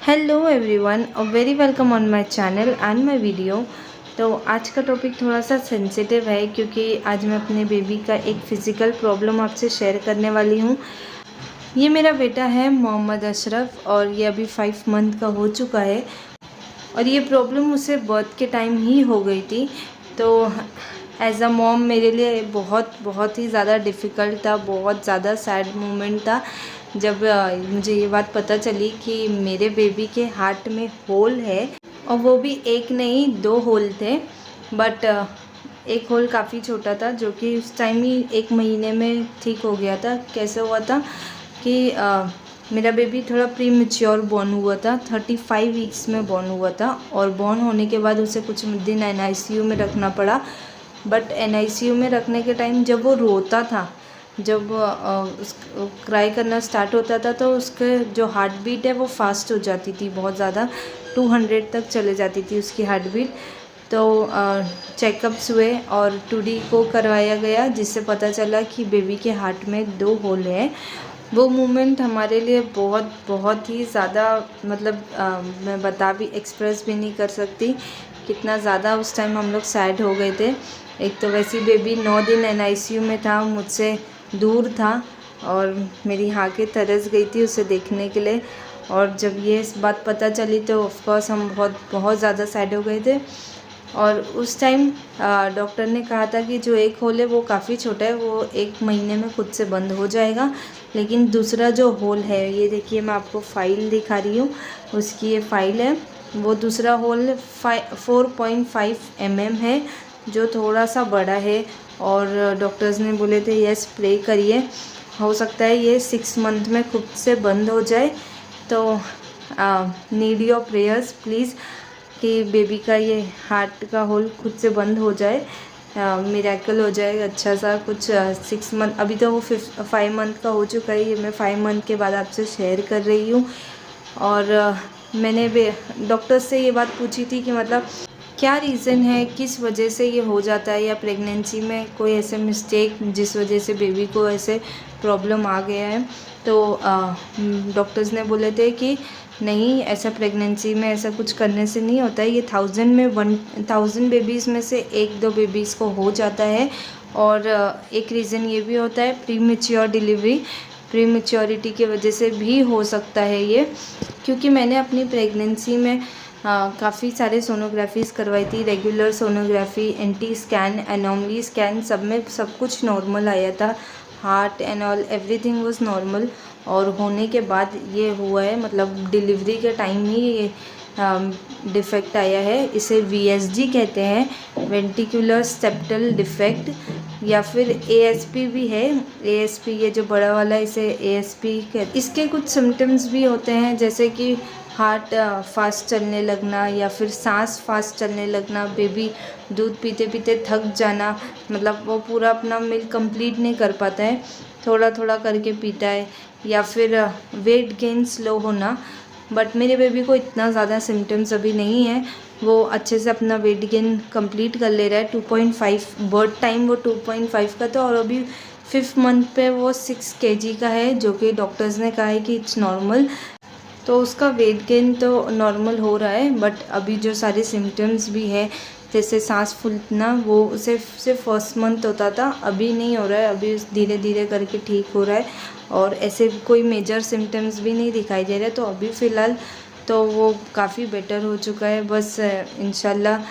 Hello everyone और very welcome on my channel and my video. तो आज का टॉपिक थोड़ा सा सेंसिटिव है क्योंकि आज मैं अपने बेबी का एक फ़िज़िकल प्रॉब्लम आपसे शेयर करने वाली हूँ। ये मेरा बेटा है मोहम्मद अशरफ और ये अभी 5 मंथ का हो चुका है और ये प्रॉब्लम उसे बर्थ के टाइम ही हो गई थी। तो एज़ अ मॉम मेरे लिए बहुत ही ज़्यादा डिफ़िकल्ट था, बहुत ज़्यादा सैड मोमेंट था जब मुझे ये बात पता चली कि मेरे बेबी के हार्ट में होल है और वो भी एक नहीं 2 होल थे। बट एक होल काफ़ी छोटा था जो कि उस टाइम ही 1 महीने में ठीक हो गया था। कैसे हुआ था कि मेरा बेबी थोड़ा प्री मैच्योर बॉर्न हुआ था, 35 वीक्स में बॉर्न हुआ था और बॉर्न होने के बाद उसे कुछ दिन NICU में रखना पड़ा। बट NICU में रखने के टाइम जब वो रोता था, जब उस क्राई करना स्टार्ट होता था तो उसके जो हार्ट बीट है वो फास्ट हो जाती थी, बहुत ज़्यादा 200 तक चले जाती थी उसकी हार्ट बीट। तो चेकअप्स हुए और 2D को करवाया गया जिससे पता चला कि बेबी के हार्ट में 2 होल हैं। वो मोमेंट हमारे लिए बहुत ही ज़्यादा मतलब मैं बता भी एक्सप्रेस भी नहीं कर सकती कितना ज़्यादा उस टाइम हम लोग सैड हो गए थे। एक तो वैसे बेबी 9 दिन NICU में था, मुझसे दूर था और मेरी आँखें तरस गई थी उसे देखने के लिए। और जब ये इस बात पता चली तो ऑफ कोर्स हम बहुत ज़्यादा सैड हो गए थे। और उस टाइम डॉक्टर ने कहा था कि जो एक होल है वो काफ़ी छोटा है, वो 1 महीने में खुद से बंद हो जाएगा। लेकिन दूसरा जो होल है, ये देखिए मैं आपको फ़ाइल दिखा रही हूँ, उसकी ये फ़ाइल है। वो दूसरा होल 4.5 mm है जो थोड़ा सा बड़ा है और डॉक्टर्स ने बोले थे यस प्रे करिए, हो सकता है ये 6 मंथ में खुद से बंद हो जाए। तो नीड योर प्रेयर्स प्लीज़ कि बेबी का ये हार्ट का होल खुद से बंद हो जाए, मिरेकल हो जाए अच्छा सा कुछ। 6 मंथ, अभी तो वो 5 मंथ का हो चुका है, ये मैं 5 मंथ के बाद आपसे शेयर कर रही हूँ। और मैंने डॉक्टर से ये बात पूछी थी कि मतलब क्या रीज़न है, किस वजह से ये हो जाता है, या प्रेगनेंसी में कोई ऐसे मिस्टेक जिस वजह से बेबी को ऐसे प्रॉब्लम आ गया है। तो डॉक्टर्स ने बोले थे कि नहीं, ऐसा प्रेगनेंसी में ऐसा कुछ करने से नहीं होता है, ये 1000 बेबीज़ में से 1-2 बेबीज़ को हो जाता है। और एक रीज़न ये भी होता है प्रीमेच्योर डिलीवरी, प्रीमेच्योरिटी की वजह से भी हो सकता है ये। क्योंकि मैंने अपनी प्रेगनेंसी में काफ़ी सारे सोनोग्राफीज़ करवाई थी, regular sonography, NT scan, anomaly scan, सब में सब कुछ नॉर्मल आया था, heart and all everything was normal. और होने के बाद ये हुआ है, मतलब डिलीवरी के टाइम ही ये डिफ़ेक्ट आया है। इसे VSD कहते हैं, वेंटिकुलर सेप्टल डिफेक्ट, या फिर ASP भी है। ASP ये जो बड़ा वाला, इसे ASP कहते। इसके कुछ सिम्टम्स भी होते हैं जैसे कि हार्ट फास्ट चलने लगना या फिर सांस फास्ट चलने लगना, बेबी दूध पीते पीते थक जाना, मतलब वो पूरा अपना मिल्क कंप्लीट नहीं कर पाता है, थोड़ा थोड़ा करके पीता है, या फिर वेट गेन स्लो होना। बट मेरे बेबी को इतना ज़्यादा सिम्टम्स अभी नहीं है, वो अच्छे से अपना वेट गेन कंप्लीट कर ले रहा है। 2.5 बर्थ टाइम वो 2.5 का था और अभी 5th मंथ पे वो 6 kg का है, जो कि डॉक्टर्स ने कहा है कि इट्स नॉर्मल। तो उसका वेट गेन तो नॉर्मल हो रहा है, बट अभी जो सारे सिम्टम्स भी है जैसे सांस फूलना, वो उसे सिर्फ 1st मंथ होता था, अभी नहीं हो रहा है, अभी धीरे धीरे करके ठीक हो रहा है और ऐसे कोई मेजर सिम्टम्स भी नहीं दिखाई दे रहे। तो अभी फ़िलहाल तो वो काफ़ी बेटर हो चुका है। बस इंशाल्लाह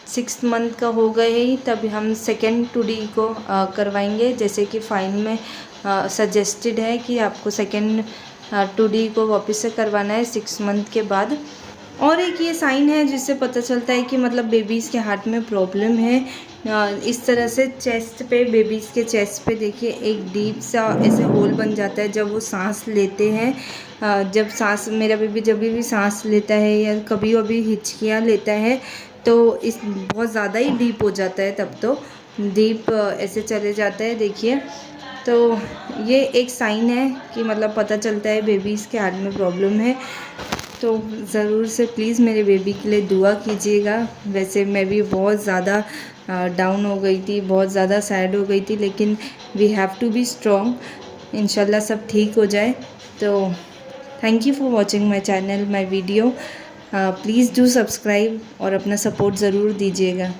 6th मंथ का हो गए ही तब हम सेकेंड 2D को करवाएंगे, जैसे कि फाइन में सजेस्टेड है कि आपको सेकेंड 2D को वापस से करवाना है 6 मंथ के बाद। और एक ये साइन है जिससे पता चलता है कि मतलब बेबीज़ के हार्ट में प्रॉब्लम है। इस तरह से चेस्ट पे, बेबीज़ के चेस्ट पे देखिए एक डीप सा ऐसे होल बन जाता है जब वो सांस लेते हैं। जब सांस, मेरा बेबी जब भी सांस लेता है या कभी कभी हिचकियाँ लेता है तो इस बहुत ज़्यादा ही डीप हो जाता है, तब तो डीप ऐसे चले जाता है देखिए। तो ये एक साइन है कि मतलब पता चलता है बेबीज़ के हार्ट में प्रॉब्लम है। तो ज़रूर से प्लीज़ मेरे बेबी के लिए दुआ कीजिएगा। वैसे मैं भी बहुत ज़्यादा डाउन हो गई थी, बहुत ज़्यादा सैड हो गई थी, लेकिन we have to be strong, इंशाल्लाह सब ठीक हो जाए। तो thank you for watching my channel, my video. Please do subscribe और अपना सपोर्ट ज़रूर दीजिएगा।